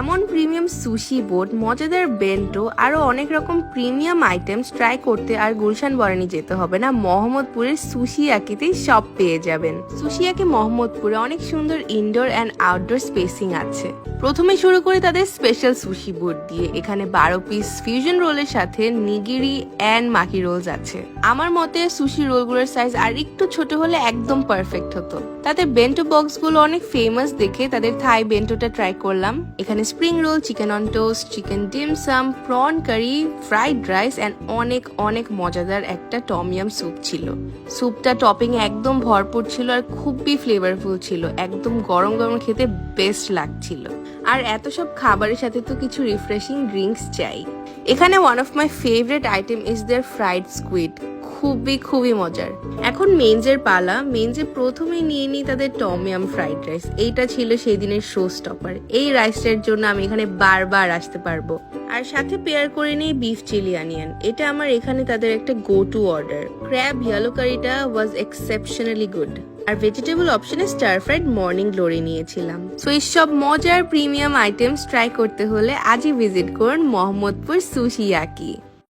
এমন premium sushi boat, মজাদার bento, আরো অনেক রকম প্রিমিয়াম আইটেমস ট্রাই করতে আর গুলশান বনানী যেতে হবে না, মোহাম্মদপুরের সুশিয়াকিতেই সব পেয়ে যাবেন। সুশিয়াকি মোহাম্মদপুরে অনেক সুন্দর ইনডোর অ্যান্ড আউটডোর স্পেসিং আছে। প্রথমে শুরু করে তাদের স্পেশাল সুশি বোট দিয়ে। এখানে 12 পিস ফিউশন রোলের সাথে নিগিরি অ্যান্ড মাকি রোলস আছে। আমার মতে সুশি রোলগুলোর সাইজ আর একটু ছোট হলে একদম পারফেক্ট হতো। তাদের বেন্টো বক্সগুলো অনেক ফেমাস দেখে তাদের থাই বেন্টোটা ট্রাই করলাম। এখানে spring roll, chicken on toast, chicken dimsum, prawn curry, fried rice and অনেক অনেক মজাদার একটা টমিয়াম স্যুপ ছিল। স্যুপটা টপিং একদম ভরপুর ছিল আর খুবই ফ্লেভারফুল ছিল। একদম গরম গরম খেতে বেস্ট লাগছিল। আর এত সব খাবারের সাথে তো কিছু রিফ্রেশিং ড্রিঙ্কস চাই। এখানে one of my favourite item is their fried squid. খুবই মজার। এখন মেইনজের পালা। মেইনজে প্রথমেই নিয়ে নিই তাদের টমিয়াম ফ্রাইড রাইস। এইটা ছিল সেই দিনের শো স্টপার। এই রাইসটার জন্য আমি এখানে বারবার আসতে পারবো। আর সাথে পেয়ার করে নিই বিফ চিলি অনিয়ন। এটা আমার এখানে তাদের একটা go to order. Crab yellow কারিটা ওয়াজ এক্সেপশনালি গুড। আর ভেজিটেবল অপশনে স্টার ফ্রাইড মর্নিং গ্লোরি নিয়েছিলাম। সো এইসব মজার প্রিমিয়াম আইটেমস ট্রাই করতে হলে আজই ভিজিট করুন মোহাম্মদপুর সুশিয়াকি।